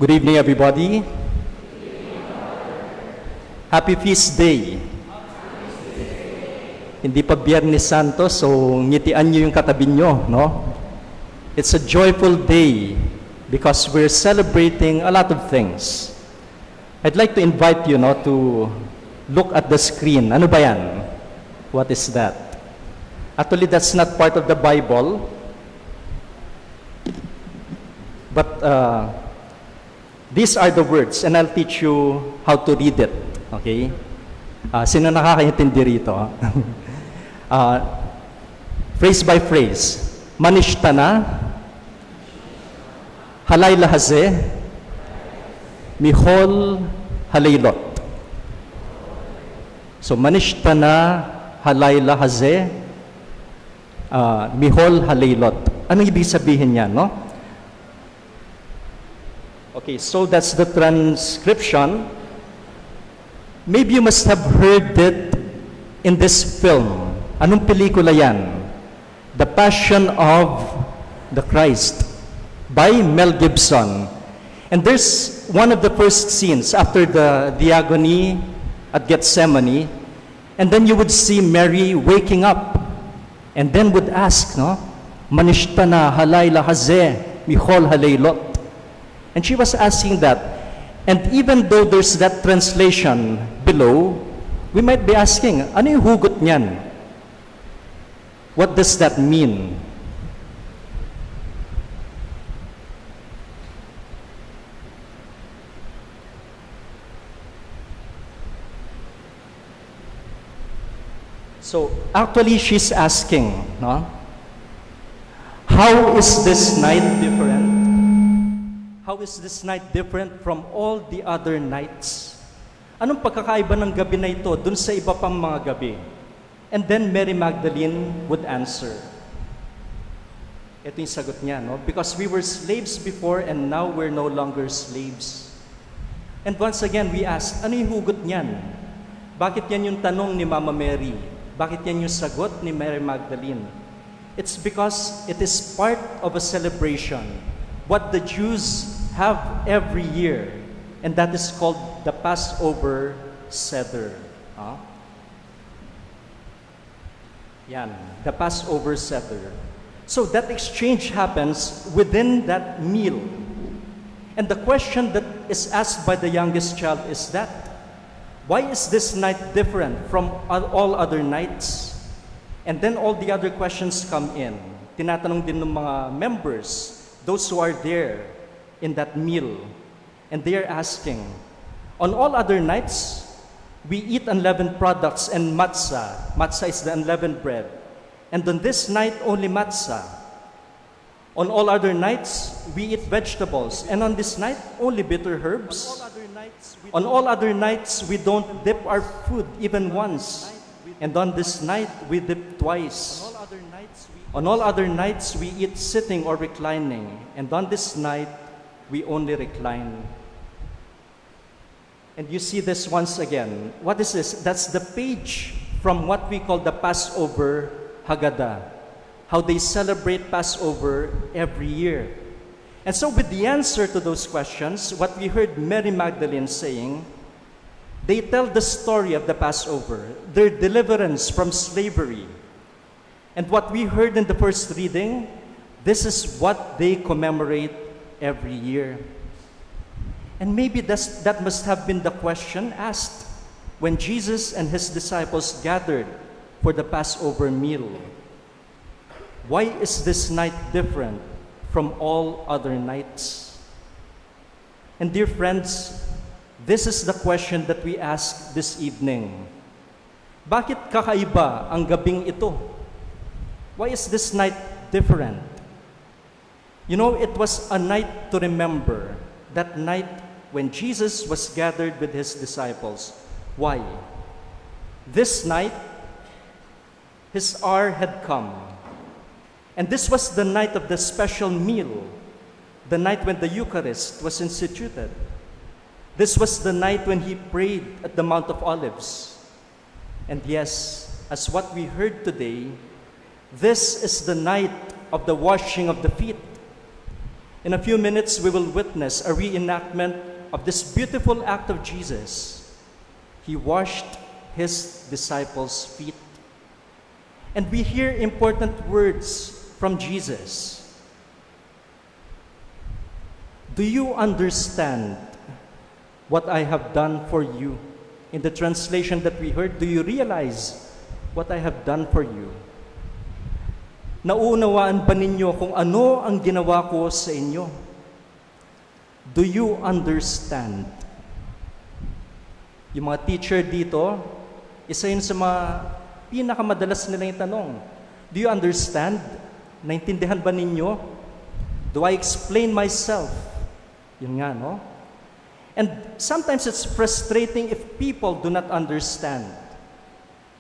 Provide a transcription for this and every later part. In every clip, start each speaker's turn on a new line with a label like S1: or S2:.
S1: Good evening, everybody. Happy Feast Day. Hindi pa Biyernes Santo, so ngitian nyo yung katabi nyo, no? It's a joyful day because we're celebrating a lot of things. I'd like to invite you, no, to look at the screen. Ano ba yan? What is that? Actually, that's not part of the Bible. But these are the words, and I'll teach you how to read it. Okay? Sino nakakaintindi rito? Phrase by phrase. Manishtana, halay lahaze, mihol halaylot. So, manishtana, halay lahaze, mihol halaylot. Ano ibig sabihin niya, no? Okay, so that's the transcription. Maybe you must have heard it in this film. Anong pelikula yan? The Passion of the Christ by Mel Gibson. And there's one of the first scenes after the diagony at Gethsemane, and then you would see Mary waking up and then would ask, no? Manishtana halay lahaze mihol halaylot. And she was asking that. And even though there's that translation below, we might be asking, ano yung hugot niyan? What does that mean? So, actually, she's asking, no? How is this night different? How is this night different from all the other nights? Anong pagkakaiba ng gabi na ito dun sa iba pang mga gabi? And then Mary Magdalene would answer. Ito yung sagot niya, no? Because we were slaves before and now we're no longer slaves. And once again, we ask, ano yung hugot niyan? Bakit yan yung tanong ni Mama Mary? Bakit yan yung sagot ni Mary Magdalene? It's because it is part of a celebration. What the Jews have every year, and that is called the Passover Seder. Yan, the Passover Seder. So that exchange happens within that meal. And the question that is asked by the youngest child is that, why is this night different from all other nights? And then all the other questions come in. Tinatanong din ng mga members, those who are there in that meal, and they are asking, on all other nights, we eat unleavened products and matzah. Matzah is the unleavened bread. And on this night, only matzah. On all other nights, we eat vegetables. And on this night, only bitter herbs. On all other nights, we don't dip our food even once. And on this night, we dip twice. On all other nights, we eat sitting or reclining. And on this night, we only recline. And you see this once again. What is this? That's the page from what we call the Passover Haggadah. How they celebrate Passover every year. And so with the answer to those questions, what we heard Mary Magdalene saying, they tell the story of the Passover, their deliverance from slavery. And what we heard in the first reading, this is what they commemorate every year. And maybe that must have been the question asked when Jesus and his disciples gathered for the Passover meal. Why is this night different from all other nights? And dear friends, this is the question that we ask this evening. Bakit kakaiba ang gabing ito? Why is this night different? You know, it was a night to remember, that night when Jesus was gathered with his disciples. Why? This night, his hour had come. And this was the night of the special meal, the night when the Eucharist was instituted. This was the night when he prayed at the Mount of Olives. And yes, as what we heard today, this is the night of the washing of the feet. In a few minutes, we will witness a reenactment of this beautiful act of Jesus. He washed his disciples' feet. And we hear important words from Jesus. Do you understand what I have done for you? In the translation that we heard, do you realize what I have done for you? Nauunawaan ba ninyo kung ano ang ginawa ko sa inyo? Do you understand? Yung mga teacher dito, isa yun sa mga pinakamadalas nilang itanong. Do you understand? Naintindihan ba ninyo? Do I explain myself? Yun nga, no? And sometimes it's frustrating if people do not understand.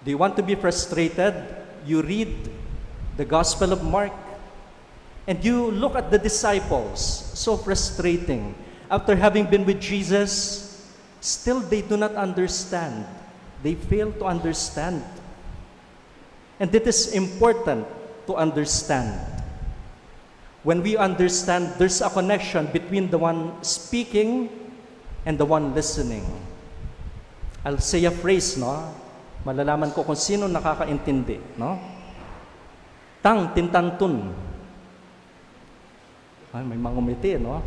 S1: Do you want to be frustrated? You read the Gospel of Mark, and you look at the disciples, so frustrating. After having been with Jesus, still they do not understand. They fail to understand. And it is important to understand. When we understand, there's a connection between the one speaking and the one listening. I'll say a phrase, no? Malalaman ko kung sino nakakaintindi, no? Tang tintantun. Ay, may mga umiti, no?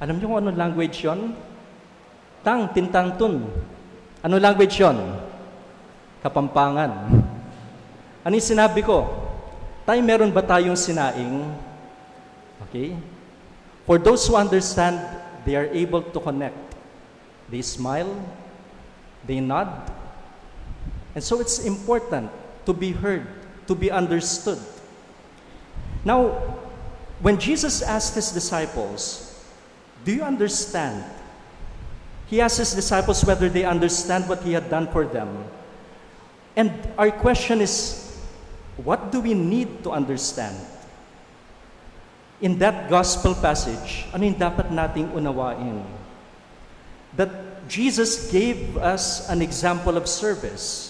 S1: Alam niyo kung ano language yon? Tang tintantun. Ano language yon? Kapampangan. Ano yung sinabi ko? Tay, meron ba tayong sinaing? Okay? For those who understand, they are able to connect. They smile, they nod. And so it's important to be heard, to be understood. Now, when Jesus asked his disciples, do you understand? He asked his disciples whether they understand what he had done for them. And our question is, what do we need to understand? In that gospel passage, ano yung dapat nating unawain? That Jesus gave us an example of service.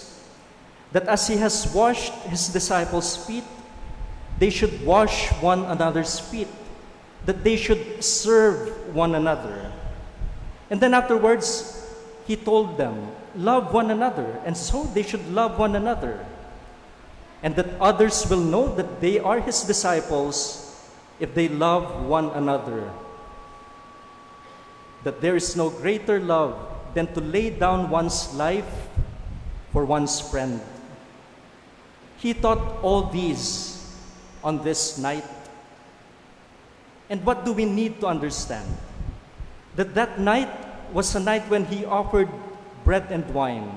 S1: That as he has washed his disciples' feet, they should wash one another's feet. That they should serve one another. And then afterwards, he told them, love one another. And so they should love one another. And that others will know that they are his disciples if they love one another. That there is no greater love than to lay down one's life for one's friend. He taught all these on this night. And what do we need to understand? That night was a night when he offered bread and wine.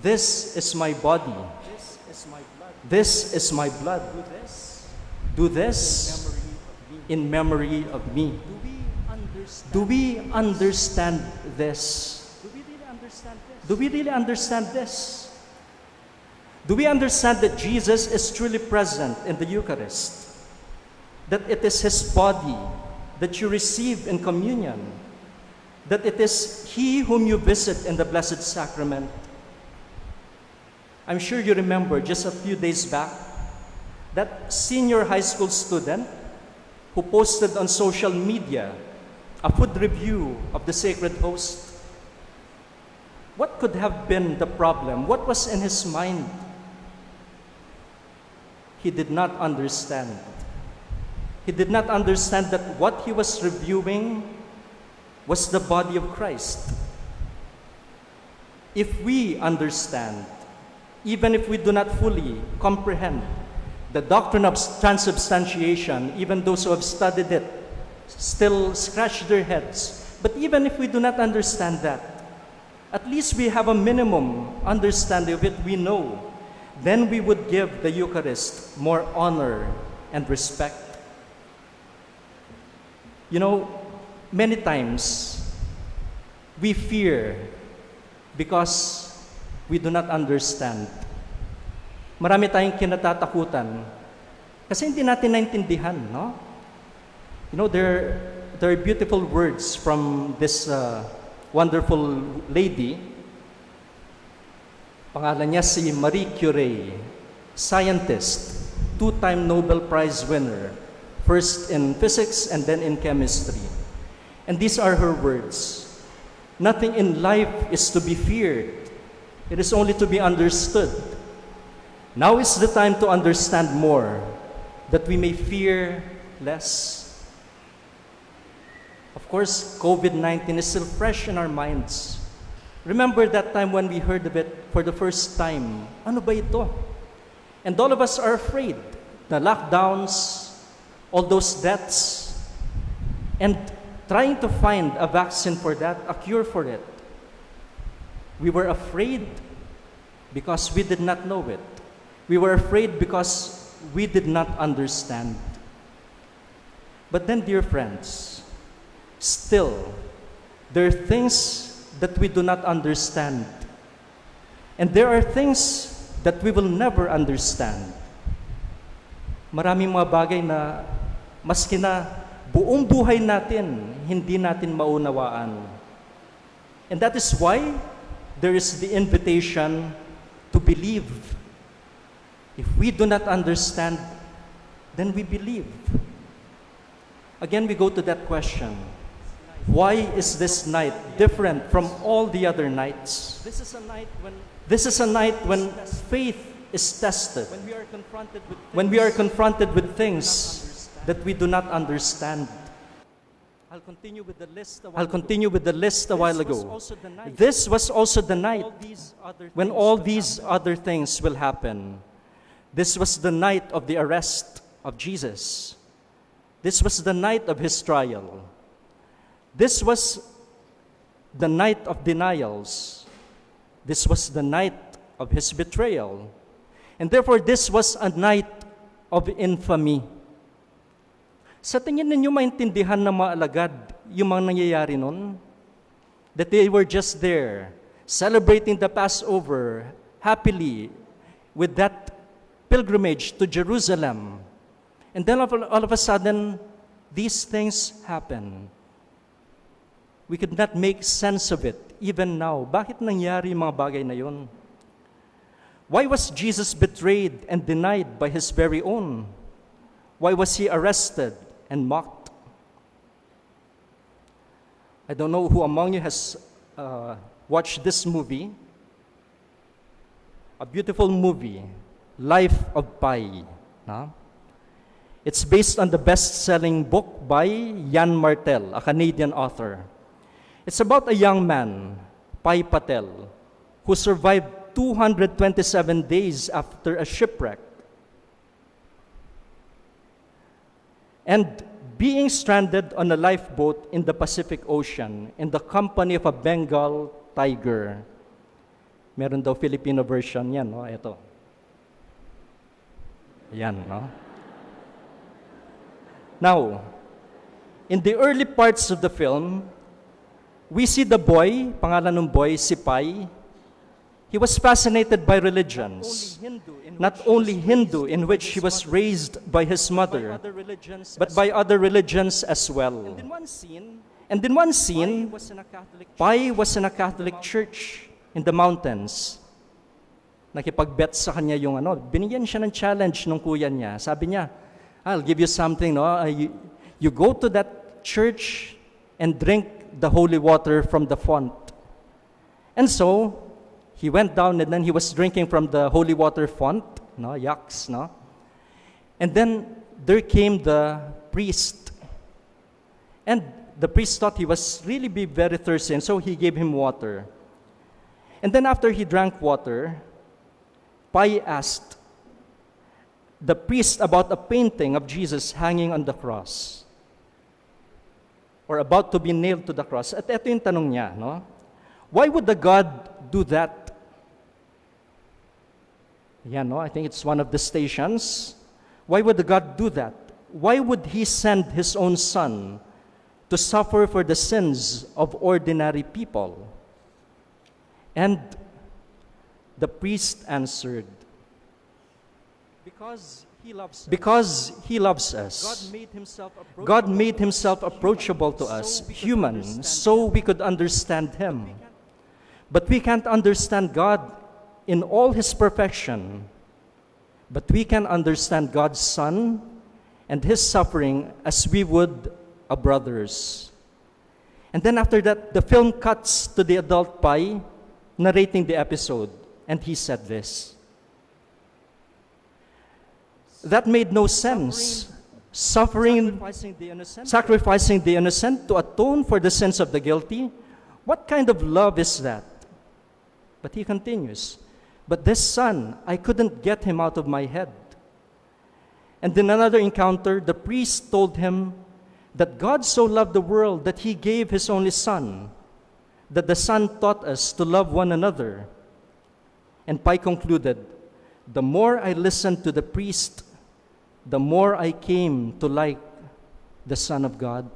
S1: This is my body. This is my blood. Do this in memory of me. Do we understand this? Do we really understand this? Do we understand that Jesus is truly present in the Eucharist? That it is his body that you receive in communion? That it is he whom you visit in the Blessed Sacrament? I'm sure you remember just a few days back that senior high school student who posted on social media a food review of the Sacred Host. What could have been the problem? What was in his mind? He did not understand. He did not understand that what he was reviewing was the body of Christ. If we understand, even if we do not fully comprehend the doctrine of transubstantiation, even those who have studied it still scratch their heads. But even if we do not understand that, at least we have a minimum understanding of it, we know. Then we would give the Eucharist more honor and respect. You know, many times we fear because we do not understand. Marami tayong kinatatakutan kasi hindi natin naintindihan, no? You know, there are beautiful words from this wonderful lady. Pangalan niya si Marie Curie, scientist, 2-time Nobel Prize winner first in physics and then in chemistry. And these are her words. Nothing in life is to be feared. It is only to be understood. Now is the time to understand more, that we may fear less. Of course, COVID-19 is still fresh in our minds. Remember that time when we heard of it for the first time. Ano ba ito? And all of us are afraid. The lockdowns, all those deaths, and trying to find a vaccine for that, a cure for it. We were afraid because we did not know it. We were afraid because we did not understand. But then, dear friends, still, there are things that we do not understand. And there are things that we will never understand. Maraming mga bagay na maski na buong buhay natin, hindi natin maunawaan. And that is why there is the invitation to believe. If we do not understand, then we believe. Again, we go to that question. Why is this night different from all the other nights? This is a night when faith is tested. When we are confronted with things that we do not understand. I'll continue with the list a while ago. This was also the night when all these other things will happen. This was the night of the arrest of Jesus. This was the night of his trial. This was the night of denials. This was the night of his betrayal. And therefore, this was a night of infamy. Sa tingin ninyo maintindihan ng mga alagad yung mga nangyayari nun? That they were just there, celebrating the Passover happily with that pilgrimage to Jerusalem. And then all of a sudden, these things happen. We could not make sense of it, even now. Bakit nangyari yung mga bagay na yun? Why was Jesus betrayed and denied by his very own? Why was he arrested and mocked? I don't know who among you has watched this movie. A beautiful movie, Life of Pi. No? It's based on the best-selling book by Jan Martel, a Canadian author. It's about a young man, Pai Patel, who survived 227 days after a shipwreck. And being stranded on a lifeboat in the Pacific Ocean in the company of a Bengal tiger. Meron daw Filipino version yan, no? Ito. Yan, no? Now, in the early parts of the film, we see the boy, pangalan ng boy, si Pai. He was fascinated by religions, not only Hindu, in which he was raised by his mother, but by other religions as well. And in one scene, Pai was in a Catholic church in the mountains. Nakipag-bet sa kanya yung binigyan siya ng challenge ng kuya niya. Sabi niya, I'll give you something, no? You go to that church and drink the holy water from the font. And so, he went down and then he was drinking from the holy water font, no, yaks, no? And then there came the priest. And the priest thought he was really be very thirsty, and so he gave him water. And then after he drank water, Pai asked the priest about a painting of Jesus hanging on the cross, or about to be nailed to the cross. At ito yung tanong niya, no? Why would the God do that? Yeah, no, I think it's one of the stations. Why would the God do that? Why would he send his own son to suffer for the sins of ordinary people? And the priest answered, because he loves us. God made himself approachable to us, human, so we could understand him. But we can't understand God in all his perfection. But we can understand God's Son and his suffering as we would a brother's. And then after that, the film cuts to the adult Pai narrating the episode, and he said this. That made no sense. Sacrificing the innocent to atone for the sins of the guilty. What kind of love is that? But he continues, but this son, I couldn't get him out of my head. And in another encounter, the priest told him that God so loved the world that he gave his only son, that the son taught us to love one another. And Pai concluded, the more I listened to the priest, the more I came to like the Son of God.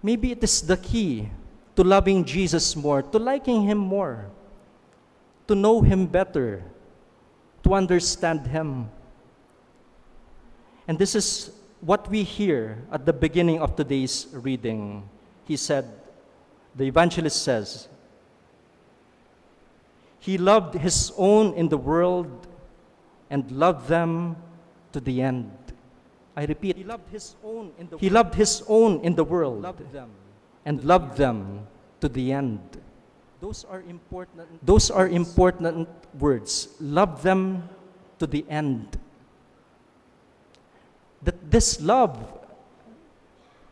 S1: Maybe it is the key to loving Jesus more, to liking him more, to know him better, to understand him. And this is what we hear at the beginning of today's reading. He said, the evangelist says, he loved his own in the world and loved them to the end. I repeat, he loved his own in the world and loved them to the end. Those are important words. Love them to the end. That this love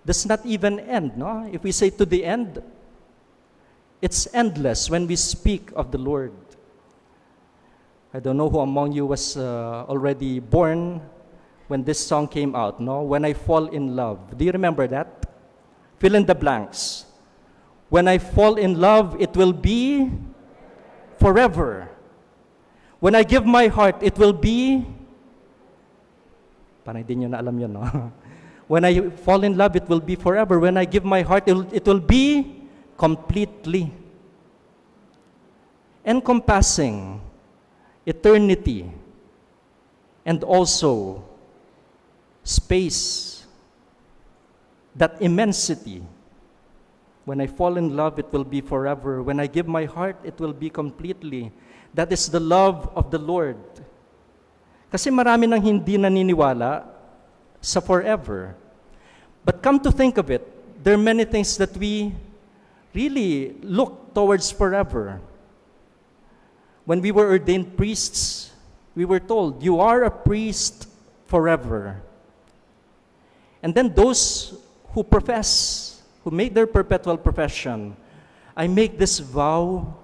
S1: does not even end, no? If we say to the end, it's endless when we speak of the Lord. I don't know who among you was already born when this song came out, no? When I fall in love. Do you remember that? Fill in the blanks. When I fall in love, it will be forever. When I give my heart, it will be... Parang hindi nyo na alam yun, no? When I fall in love, it will be forever. When I give my heart, it will be completely encompassing eternity and also space, that immensity. When I fall in love, it will be forever. When I give my heart, it will be completely. That is the love of the Lord. Kasi marami nang hindi naniniwala sa forever. But come to think of it, there are many things that we really look towards forever. When we were ordained priests, we were told, you are a priest forever. And then those who profess, who make their perpetual profession, I make this vow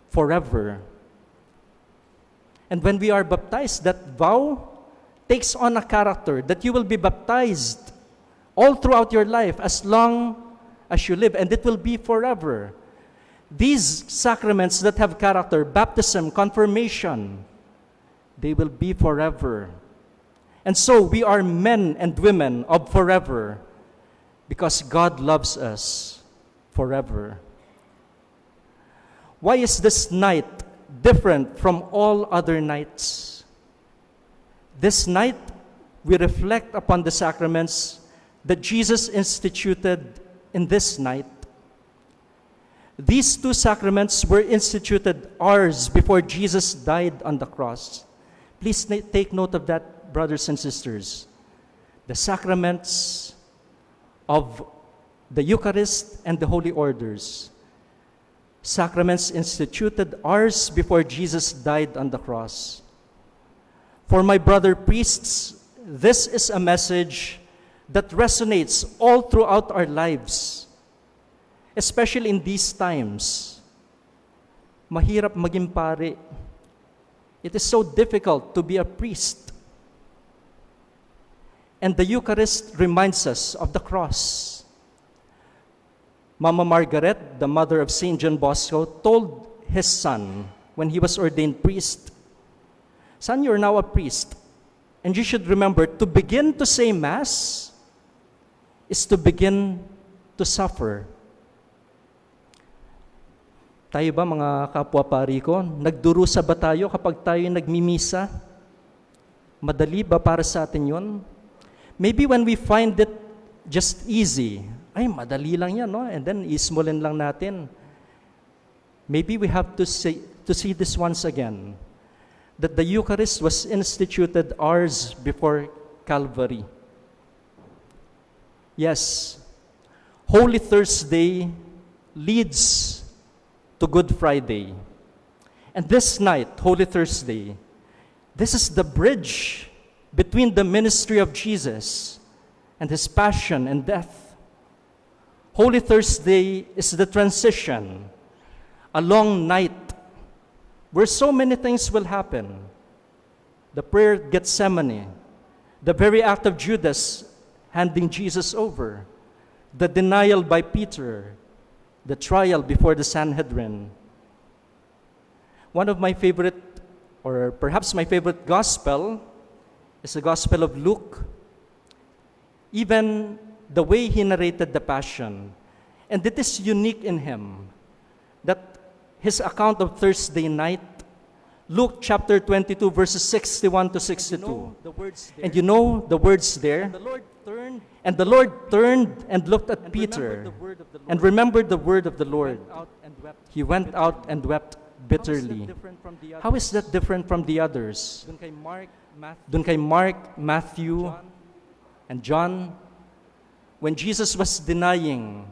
S1: forever. And when we are baptized, that vow takes on a character that you will be baptized all throughout your life as long as you live, and it will be forever. These sacraments that have character, baptism, confirmation, they will be forever. And so we are men and women of forever because God loves us forever. Why is this night different from all other nights? This night, we reflect upon the sacraments that Jesus instituted in this night. These two sacraments were instituted hours before Jesus died on the cross. Please take note of that, brothers and sisters. The sacraments of the Eucharist and the Holy Orders. Sacraments instituted hours before Jesus died on the cross. For my brother priests, this is a message that resonates all throughout our lives, especially in these times. Mahirap maging pare. It is so difficult to be a priest. And the Eucharist reminds us of the cross. Mama Margaret, the mother of St. John Bosco, told his son when he was ordained priest, "Son, you're now a priest, and you should remember to begin to say Mass is to begin to suffer." Tayo ba, mga kapwa pari ko, nagdurusa ba tayo kapag tayo nagmimisa? Madali ba para sa atin yun? Maybe when we find it just easy, ay, madali lang yan, no? And then, ismulin lang natin. Maybe we have to see this once again, that the Eucharist was instituted hours before Calvary. Yes, Holy Thursday leads to Good Friday. And this night, Holy Thursday, this is the bridge between the ministry of Jesus and his passion and death. Holy Thursday is the transition, a long night where so many things will happen. The prayer at Gethsemane, the very act of Judas handing Jesus over, the denial by Peter, the trial before the Sanhedrin. One of my favorite, or perhaps my favorite gospel, is the Gospel of Luke. Even the way he narrated the Passion, and it is unique in him, that his account of Thursday night, Luke chapter 22, verses 61 to 62. And you know the words there. And the Lord turned and looked at Peter and remembered the word of the Lord. He went out and wept bitterly. How is that different from the others? Dun kay Mark, Matthew, and John, when Jesus was denying,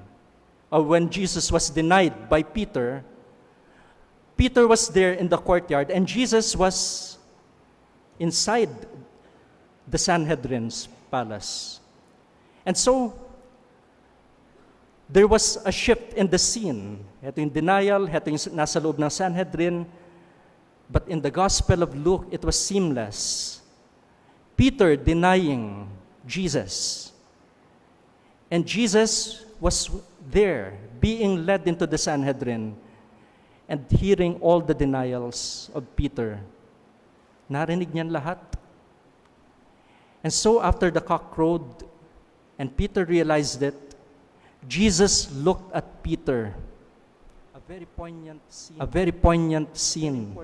S1: or when Jesus was denied by Peter, Peter was there in the courtyard and Jesus was inside the Sanhedrin's palace. And so, there was a shift in the scene. Ito yung denial, ito yung nasa loob ng Sanhedrin. But in the Gospel of Luke, it was seamless. Peter denying Jesus. And Jesus was there, being led into the Sanhedrin and hearing all the denials of Peter. Narinig niyan lahat. And so after the cock crowed and Peter realized it, Jesus looked at Peter. A very poignant scene. A very poignant scene.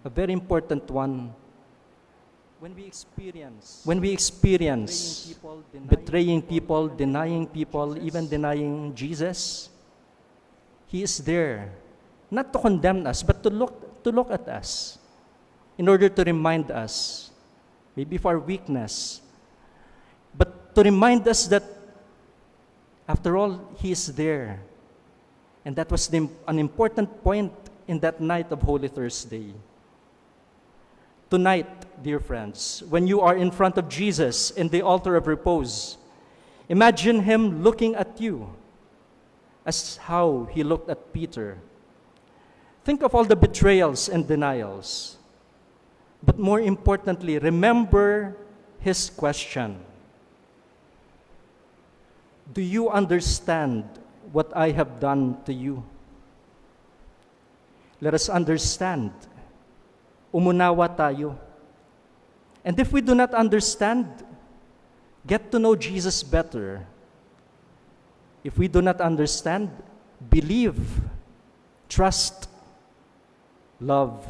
S1: A very important one. When we experience betraying people, denying people, even denying Jesus, He is there, not to condemn us, but to look at us, in order to remind us, maybe of our weakness, but to remind us that, after all, He is there. And that was an important point in that night of Holy Thursday. Tonight, dear friends, when you are in front of Jesus in the altar of repose, imagine Him looking at you as how He looked at Peter. Think of all the betrayals and denials. But more importantly, remember His question. Do you understand what I have done to you? Let us understand. Umunawa tayo. And if we do not understand, get to know Jesus better. If we do not understand, believe, trust, love.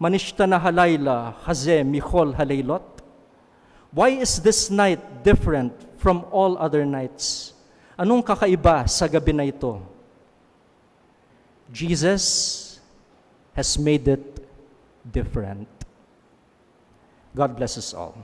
S1: Manishta na halayla, haze michol halaylot. Why is this night different from all other nights? Anong kakaiba sa gabi na ito? Jesus has made it different. God bless us all.